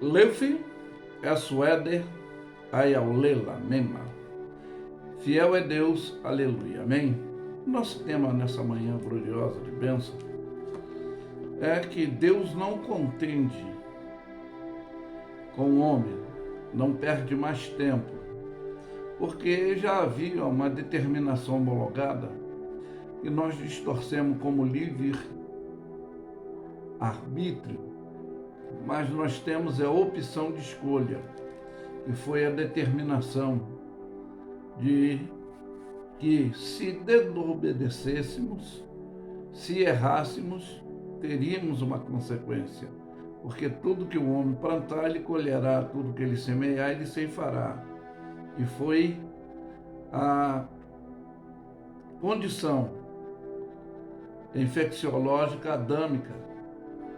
Lefi Esweder Ayaulela Mema. Fiel é Deus, aleluia, amém? Nosso tema nessa manhã gloriosa de bênção é que Deus não contende com o homem, não perde mais tempo, porque já havia uma determinação homologada que nós distorcemos como livre-arbítrio, mas nós temos a opção de escolha, que foi a determinação de que se desobedecêssemos, se errássemos, teríamos uma consequência. Porque tudo que o homem plantar, ele colherá, tudo que ele semear, ele ceifará. E foi a condição infecciológica adâmica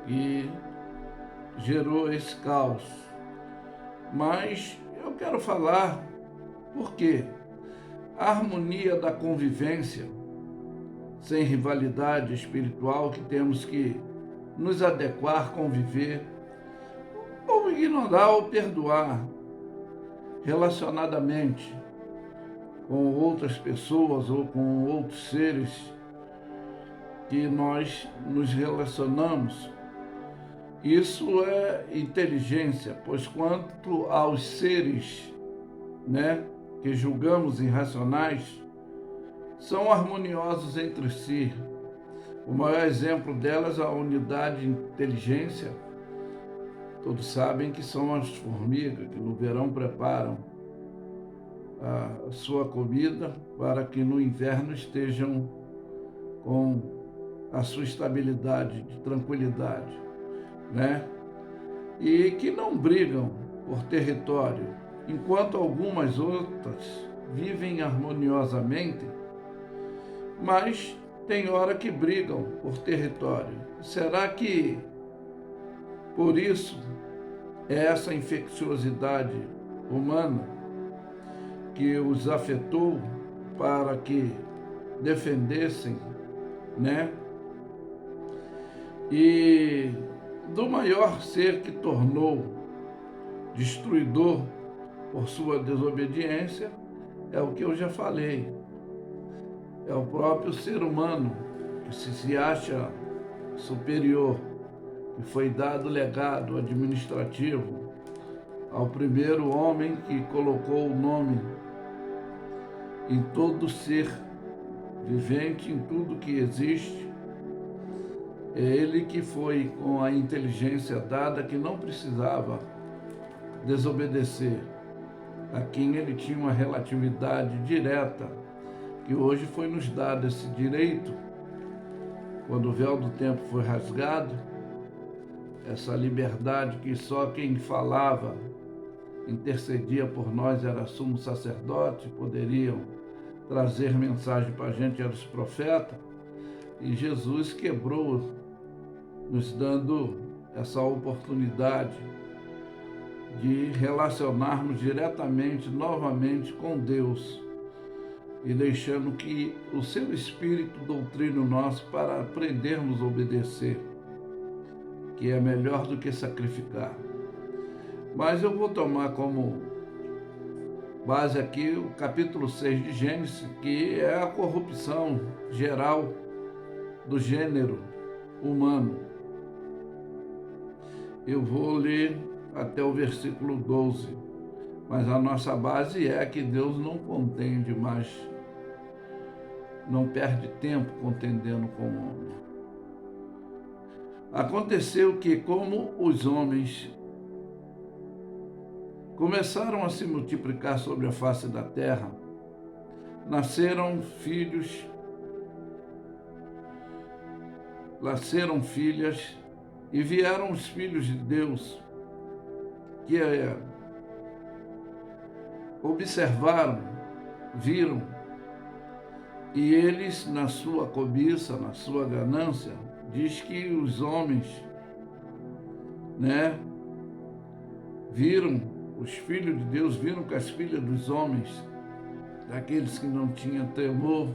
que gerou esse caos. Mas eu quero falar por quê? A harmonia da convivência, sem rivalidade espiritual, que temos que nos adequar, conviver, ou ignorar ou perdoar relacionadamente com outras pessoas ou com outros seres que nós nos relacionamos. Isso é inteligência, pois quanto aos seres, que julgamos irracionais, são harmoniosos entre si. O maior exemplo delas é a unidade de inteligência. Todos sabem que são as formigas que no verão preparam a sua comida para que no inverno estejam com a sua estabilidade, de tranquilidade, E que não brigam por território, enquanto algumas outras vivem harmoniosamente, mas tem hora que brigam por território. Será que por isso é essa infecciosidade humana que os afetou para que defendessem, E do maior ser que tornou destruidor por sua desobediência, é o que eu já falei. É o próprio ser humano que se acha superior, que foi dado legado administrativo ao primeiro homem que colocou o nome em todo ser vivente, em tudo que existe. É ele que foi com a inteligência dada, que não precisava desobedecer, a quem ele tinha uma relatividade direta, que hoje foi nos dado esse direito, quando o véu do tempo foi rasgado, essa liberdade que só quem falava, intercedia por nós, era sumo sacerdote, poderiam trazer mensagem para a gente, eram os profetas, e Jesus quebrou, nos dando essa oportunidade de relacionarmos diretamente, novamente com Deus, e deixando que o seu Espírito doutrine o nosso para aprendermos a obedecer, que é melhor do que sacrificar. Mas eu vou tomar como base aqui o capítulo 6 de Gênesis, que é a corrupção geral do gênero humano. Eu vou ler até o versículo 12, mas a nossa base é que Deus não contende mais, não perde tempo contendendo com o homem. Aconteceu que, como os homens começaram a se multiplicar sobre a face da terra, nasceram filhos, nasceram filhas, e vieram os filhos de Deus, que observaram, viram, e eles, na sua cobiça, na sua ganância, diz que os homens, viram, os filhos de Deus viram que as filhas dos homens, daqueles que não tinham temor,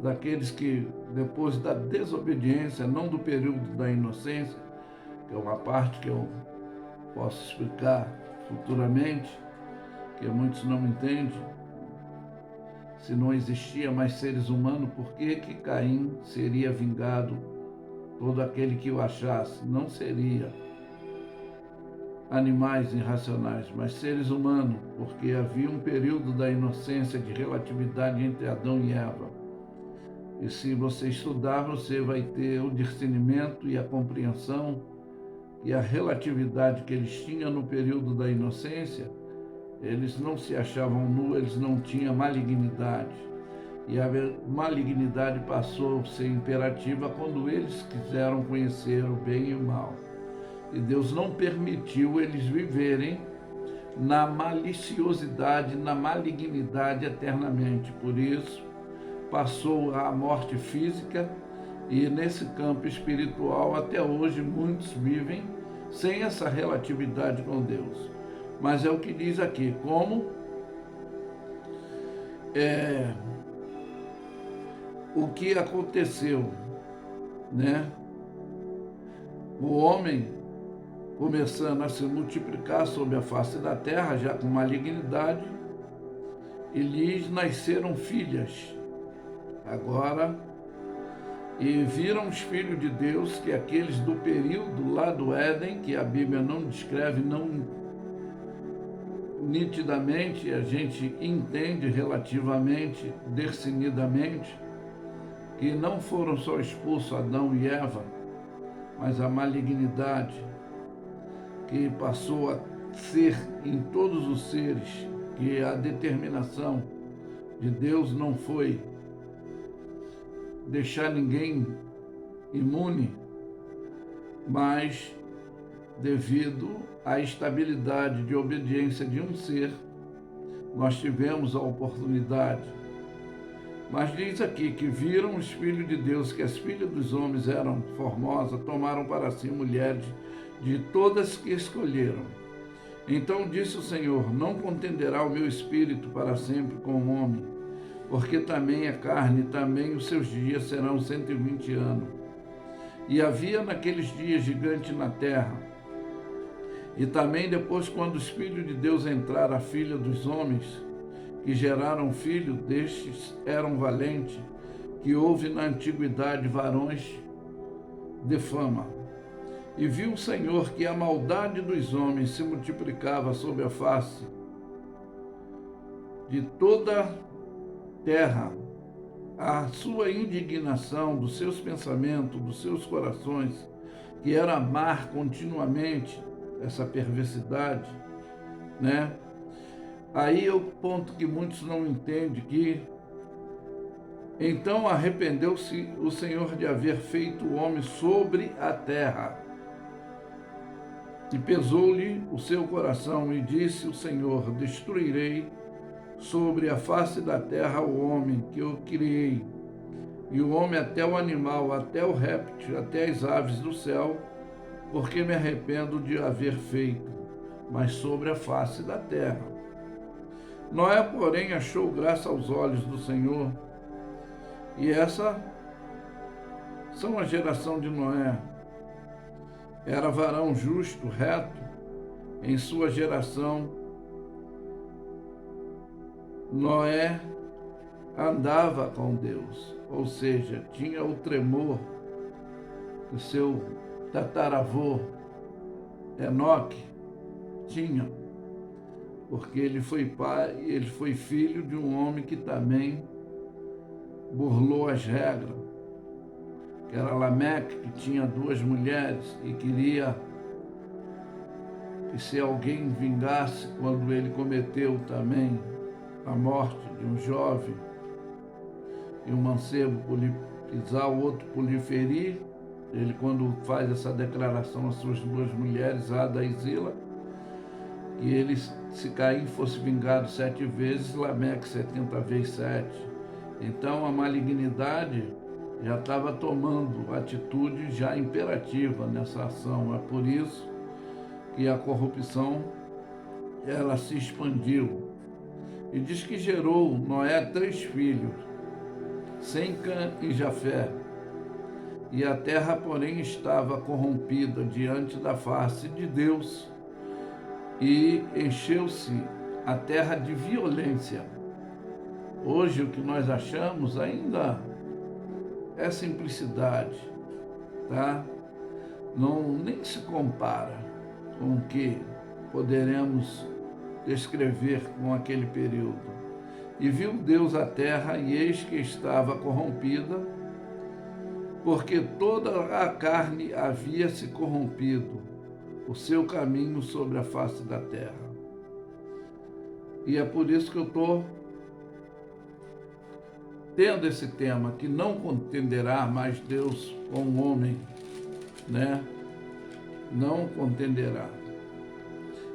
daqueles que, depois da desobediência, não do período da inocência, que é uma parte que eu posso explicar futuramente, que muitos não entendem. Se não existia mais seres humanos, por que Caim seria vingado? Todo aquele que o achasse não seria animais irracionais, mas seres humanos, porque havia um período da inocência de relatividade entre Adão e Eva. E se você estudar, você vai ter o discernimento e a compreensão que a relatividade que eles tinham no período da inocência, eles não se achavam nus, eles não tinham malignidade. E a malignidade passou a ser imperativa quando eles quiseram conhecer o bem e o mal. E Deus não permitiu eles viverem na maliciosidade, na malignidade eternamente. Por isso, passou a morte física e nesse campo espiritual, até hoje, muitos vivem sem essa relatividade com Deus. Mas é o que diz aqui, como o que aconteceu, né? O homem começando a se multiplicar sobre a face da terra, já com malignidade, e lhes nasceram filhas. Agora, e viram os filhos de Deus, que aqueles do período lá do Éden, que a Bíblia não descreve, não nitidamente, a gente entende relativamente, definidamente, que não foram só expulsos Adão e Eva, mas a malignidade que passou a ser em todos os seres, que a determinação de Deus não foi deixar ninguém imune, mas devido à estabilidade de obediência de um ser, nós tivemos a oportunidade. Mas diz aqui que viram os filhos de Deus, que as filhas dos homens eram formosas, tomaram para si mulheres de todas que escolheram. Então disse o Senhor: não contenderá o meu espírito para sempre com o homem, porque também é carne, também os seus dias serão 120 anos. E havia naqueles dias gigante na terra. E também depois, quando os filhos de Deus entraram, a filha dos homens, que geraram filhos, destes eram valentes, que houve na antiguidade varões de fama. E viu o Senhor que a maldade dos homens se multiplicava sobre a face de toda a terra, a sua indignação, dos seus pensamentos, dos seus corações, que era amar continuamente essa perversidade, né? Aí é o ponto que muitos não entendem, que então arrependeu-se o Senhor de haver feito o homem sobre a terra, e pesou-lhe o seu coração, e disse o Senhor: destruirei sobre a face da terra o homem que eu criei, e o homem até o animal, até o réptil, até as aves do céu, porque me arrependo de haver feito, mas sobre a face da terra. Noé, porém, achou graça aos olhos do Senhor, e essa são a geração de Noé. Era varão justo, reto, em sua geração. Noé andava com Deus, ou seja, tinha o tremor que seu tataravô Enoque tinha, porque ele foi pai, ele foi filho de um homem que também burlou as regras, que era Lameque, que tinha 2 mulheres e queria que se alguém vingasse quando ele cometeu também a morte de um jovem e um mancebo pisar, o outro por lhe ferir, ele quando faz essa declaração às suas 2 mulheres, Ada e Zila, que ele, se Caim fosse vingado 7 vezes, Lameque 70 vezes 7. Então a malignidade já estava tomando atitude já imperativa nessa ação. É por isso que a corrupção ela se expandiu. E diz que gerou Noé 3 filhos, Sem, Cã e Jafé. E a terra, porém, estava corrompida diante da face de Deus, e encheu-se a terra de violência. Hoje o que nós achamos ainda é simplicidade, tá? Não, nem se compara com o que poderemos descrever com aquele período. E viu Deus a terra, e eis que estava corrompida, porque toda a carne havia se corrompido, o seu caminho sobre a face da terra. E é por isso que eu estou tendo esse tema, que não contenderá mais Deus com o homem, né? Não contenderá.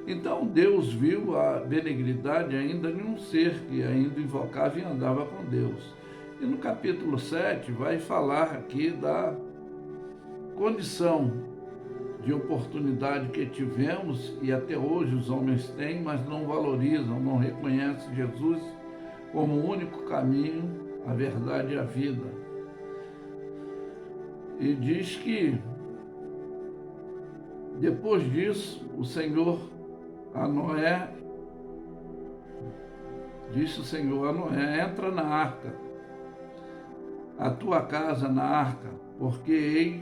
Então Deus viu a benignidade ainda de um ser que ainda invocava e andava com Deus. E no capítulo 7 vai falar aqui da condição de oportunidade que tivemos e até hoje os homens têm, mas não valorizam, não reconhecem Jesus como o único caminho, a verdade e a vida. E diz que depois disso o Senhor a Noé, disse o Senhor a Noé: entra na arca, a tua casa na arca, porque hei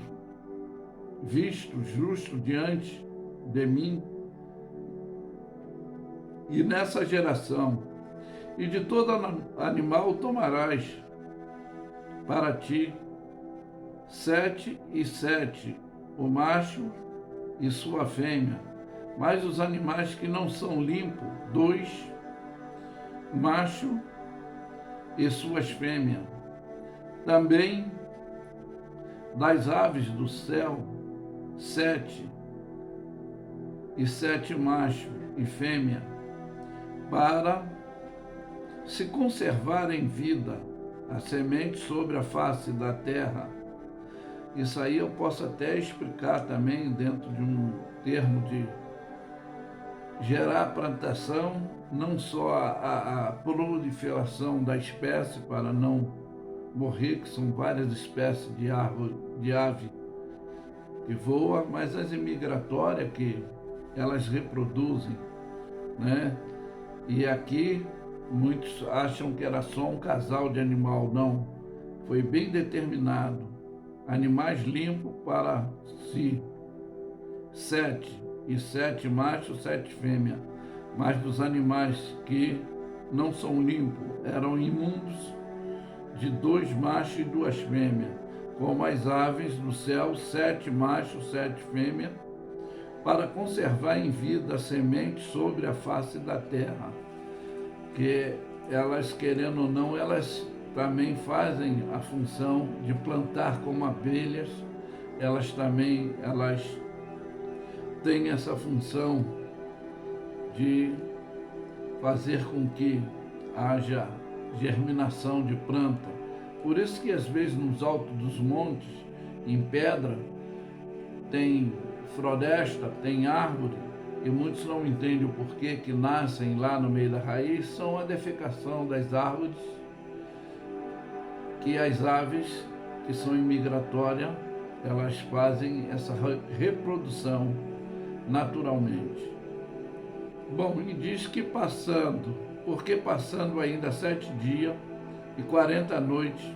visto justo diante de mim e nessa geração, e de todo animal tomarás para ti 7 e 7, o macho e sua fêmea, mas os animais que não são limpos, 2, macho e suas fêmeas. Também das aves do céu, 7 e 7 macho e fêmea, para se conservar em vida a semente sobre a face da terra. Isso aí eu posso até explicar também dentro de um termo de gerar plantação, não só a proliferação da espécie para não morrer, que são várias espécies de árvore, de ave que voa, mas as imigratórias que elas reproduzem, né? E aqui muitos acham que era só um casal de animal, não. Foi bem determinado. Animais limpos para si, 7 e 7 machos, 7 fêmeas, mas dos animais que não são limpos, eram imundos, de 2 machos e 2 fêmeas, como as aves do céu, 7 machos, 7 fêmeas, para conservar em vida a semente sobre a face da terra, que elas, querendo ou não, elas também fazem a função de plantar como abelhas, elas têm essa função de fazer com que haja germinação de planta. Por isso que às vezes nos altos dos montes, em pedra, tem floresta, tem árvore, e muitos não entendem o porquê que nascem lá no meio da raiz, são a defecação das árvores, que as aves, que são imigratórias, elas fazem essa reprodução naturalmente. Bom, e diz que porque passando ainda 7 dias e 40 noites,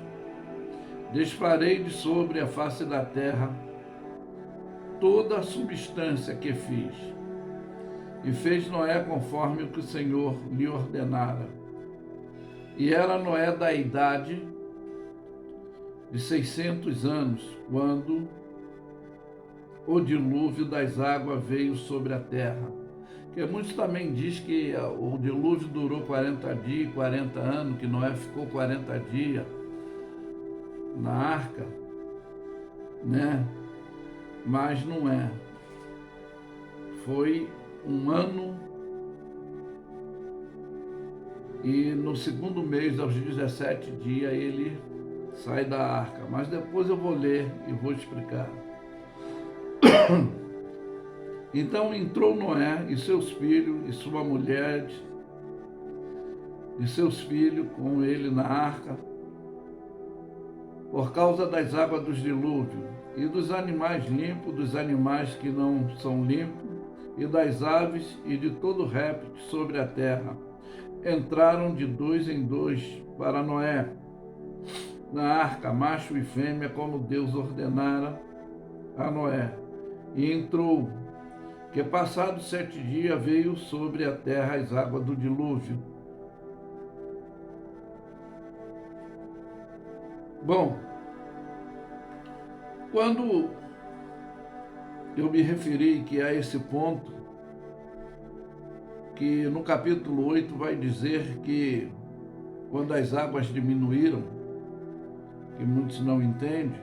desfarei de sobre a face da terra toda a substância que fiz. E fez Noé conforme o que o Senhor lhe ordenara. E era Noé da idade de 600 anos, quando o dilúvio das águas veio sobre a terra. Porque muitos também dizem que o dilúvio durou 40 dias, 40 anos, que Noé ficou 40 dias na arca, né? Mas não é. Foi 1 ano e no segundo mês, aos 17 dias, ele sai da arca. Mas depois eu vou ler e vou explicar. Então entrou Noé e seus filhos e sua mulher e seus filhos com ele na arca, por causa das águas dos dilúvios, e dos animais limpos, dos animais que não são limpos, e das aves e de todo réptil sobre a terra. Entraram de 2 em 2 para Noé, na arca, macho e fêmea, como Deus ordenara a Noé. E entrou, que passados 7 dias veio sobre a terra as águas do dilúvio. Bom, quando eu me referi que a esse ponto, que no capítulo 8 vai dizer que quando as águas diminuíram, que muitos não entendem,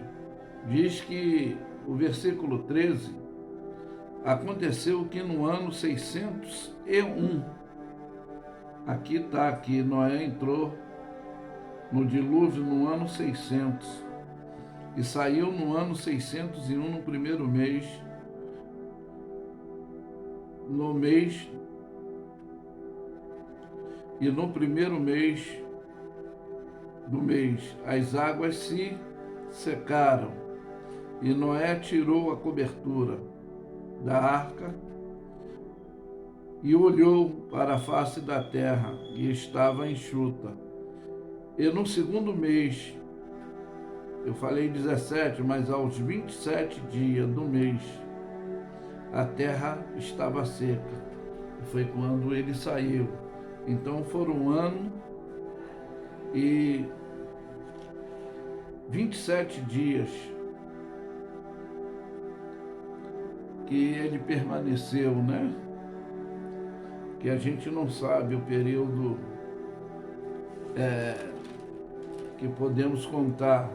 diz que o versículo 13, aconteceu que no ano 601, aqui está, que Noé entrou no dilúvio no ano 600 e saiu no ano 601, no primeiro mês, e no primeiro mês do mês as águas se secaram e Noé tirou a cobertura da arca e olhou para a face da terra e estava enxuta. E no segundo mês, eu falei 17, mas aos 27 dias do mês, a terra estava seca. Foi quando ele saiu. Então foram 1 ano e 27 dias que ele permaneceu, né? Que a gente não sabe o período que podemos contar,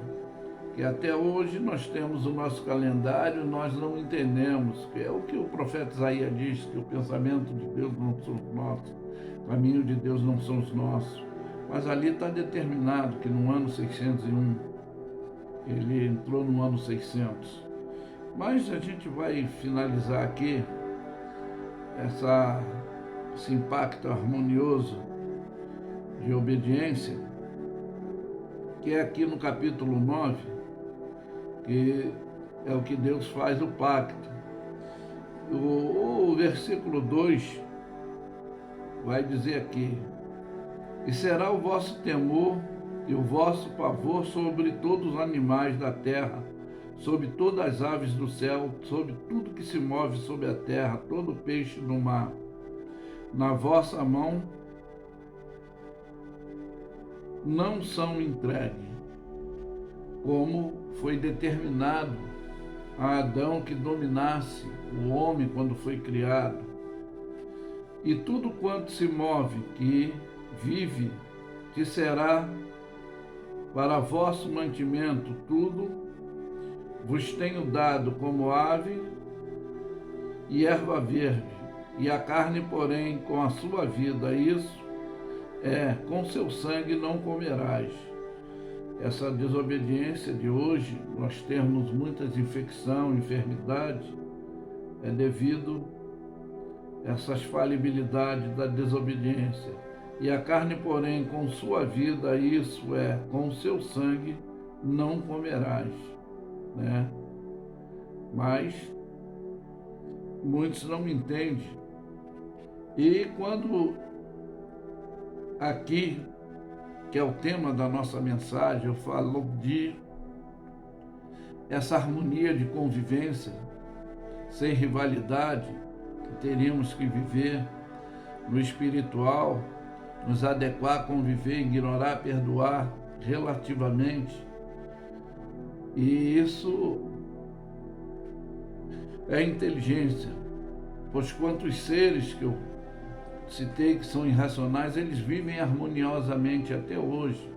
que até hoje nós temos o nosso calendário, nós não entendemos, que é o que o profeta Isaías diz, que o pensamento de Deus não são os nossos, o caminho de Deus não são os nossos. Mas ali está determinado que no ano 601, ele entrou no ano 600. Mas a gente vai finalizar aqui esse impacto harmonioso de obediência, que é aqui no capítulo 9, que é o que Deus faz o pacto. O versículo 2 vai dizer aqui: e será o vosso temor e o vosso pavor sobre todos os animais da terra, sobre todas as aves do céu, sobre tudo que se move sobre a terra, todo peixe do mar. Na vossa mão não são entregues, como foi determinado a Adão que dominasse o homem quando foi criado. E tudo quanto se move, que vive, que será para vosso mantimento, tudo vos tenho dado como ave e erva verde, e a carne, porém, com a sua vida, isso com seu sangue não comerás. Essa desobediência de hoje, nós temos muitas infecções, enfermidades, é devido a essas falibilidades da desobediência. E a carne, porém, com sua vida, isso com seu sangue não comerás, né? Mas muitos não entendem. E quando aqui, que é o tema da nossa mensagem, eu falo de essa harmonia de convivência, sem rivalidade, que teríamos que viver no espiritual, nos adequar, conviver, ignorar, perdoar relativamente. E isso é inteligência, pois quantos seres que eu citei que são irracionais, eles vivem harmoniosamente até hoje.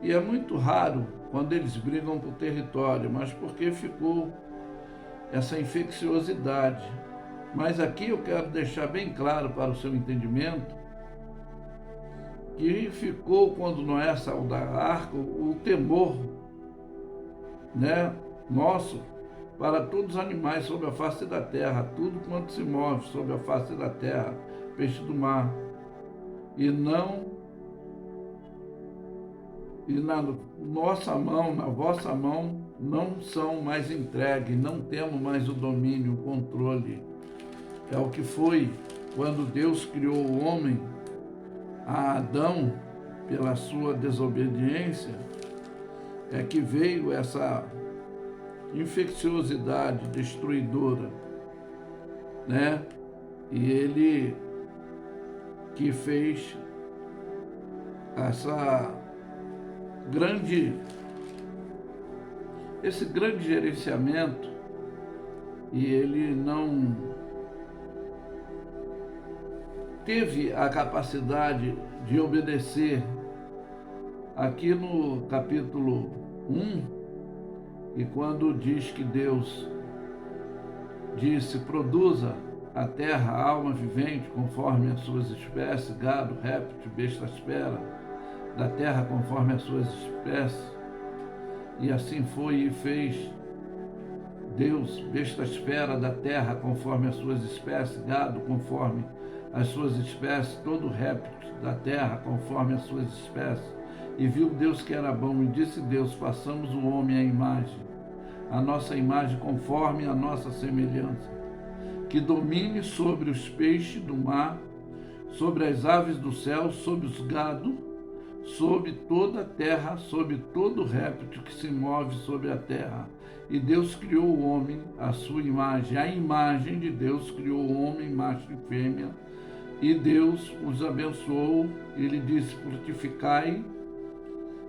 E é muito raro quando eles brigam por território, mas porque ficou essa infecciosidade. Mas aqui eu quero deixar bem claro para o seu entendimento que ficou, quando Noé saiu da arca, o temor, né, nosso para todos os animais sobre a face da terra, tudo quanto se move sobre a face da terra, peixe do mar, e na nossa mão, na vossa mão, não são mais entregues, não temos mais o domínio, o controle. É o que foi quando Deus criou o homem, a Adão, pela sua desobediência, é que veio essa infecciosidade destruidora, né? E ele que fez esse grande gerenciamento, e ele não teve a capacidade de obedecer. Aqui no capítulo 1, e quando diz que Deus disse: produza a terra alma vivente conforme as suas espécies, gado, réptil, besta espera, da terra conforme as suas espécies, e assim foi e fez Deus, besta espera da terra conforme as suas espécies, gado conforme as suas espécies, todo réptil da terra conforme as suas espécies. E viu Deus que era bom, e disse Deus: façamos o homem à imagem, a nossa imagem conforme a nossa semelhança, que domine sobre os peixes do mar, sobre as aves do céu, sobre os gado, sobre toda a terra, sobre todo réptil que se move sobre a terra. E Deus criou o homem à sua imagem, a imagem de Deus criou o homem, macho e fêmea, e Deus os abençoou. Ele disse: frutificai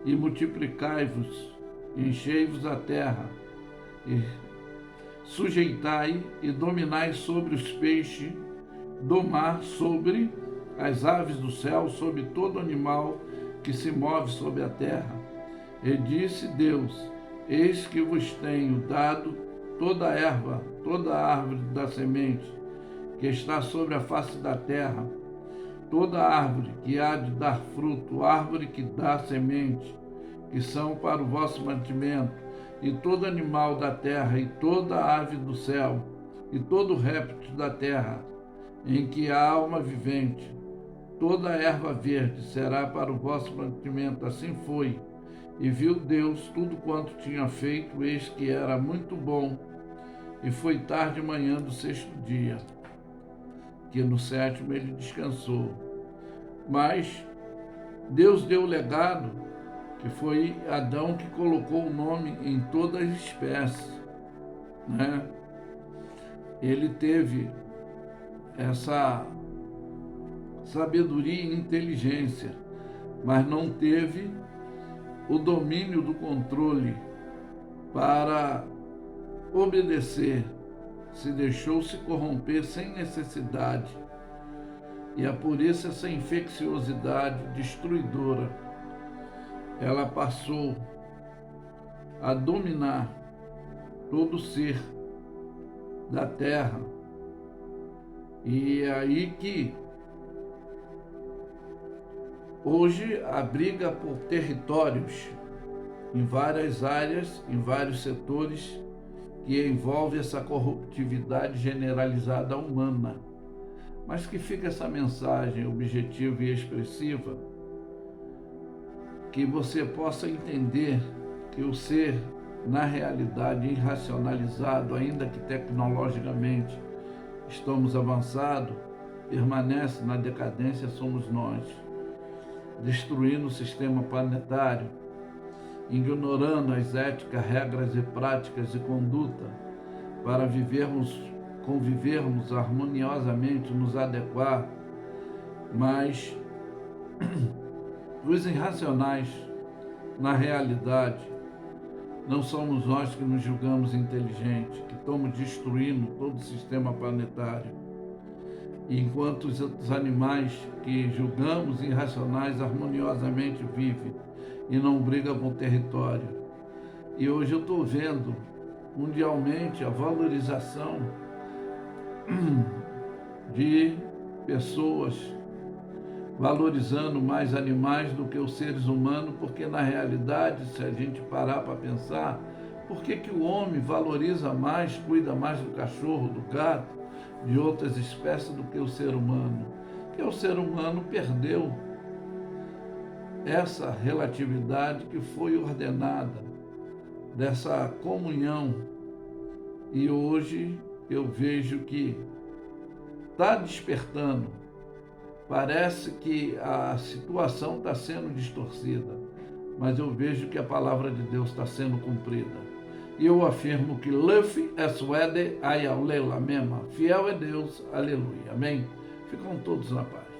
e multiplicai-vos, enchei-vos a terra, e sujeitai e dominai sobre os peixes do mar, sobre as aves do céu, sobre todo animal que se move sobre a terra. E disse Deus: eis que vos tenho dado toda a erva, toda a árvore da semente que está sobre a face da terra, toda árvore que há de dar fruto, árvore que dá semente, que são para o vosso mantimento, e todo animal da terra, e toda ave do céu, e todo réptil da terra, em que há alma vivente, toda erva verde será para o vosso mantimento. Assim foi. E viu Deus tudo quanto tinha feito, eis que era muito bom. E foi tarde de manhã do sexto dia, que no sétimo ele descansou. Mas Deus deu o legado, que foi Adão que colocou o nome em todas as espécies, né? Ele teve essa sabedoria e inteligência, mas não teve o domínio do controle para obedecer, se deixou se corromper sem necessidade. E é por isso essa infecciosidade destruidora, ela passou a dominar todo ser da terra. E é aí que hoje a briga por territórios em várias áreas, em vários setores, que envolve essa corruptividade generalizada humana. Mas que fica essa mensagem objetiva e expressiva, que você possa entender que o ser, na realidade, irracionalizado, ainda que tecnologicamente estamos avançados, permanece na decadência, somos nós, destruindo o sistema planetário, ignorando as éticas, regras e práticas de conduta para convivermos harmoniosamente, nos adequar, mas os irracionais, na realidade, não somos nós que nos julgamos inteligentes, que estamos destruindo todo o sistema planetário. E enquanto os animais que julgamos irracionais harmoniosamente vivem e não brigam por território. E hoje eu estou vendo mundialmente a valorização de pessoas valorizando mais animais do que os seres humanos, porque na realidade, se a gente parar para pensar, por que o homem valoriza mais, cuida mais do cachorro, do gato, de outras espécies do que o ser humano? Porque o ser humano perdeu essa relatividade que foi ordenada, dessa comunhão. E hoje eu vejo que está despertando. Parece que a situação está sendo distorcida, mas eu vejo que a palavra de Deus está sendo cumprida. E eu afirmo que Luffy é suede ayalela mesma. Fiel é Deus, aleluia. Amém? Ficam todos na paz.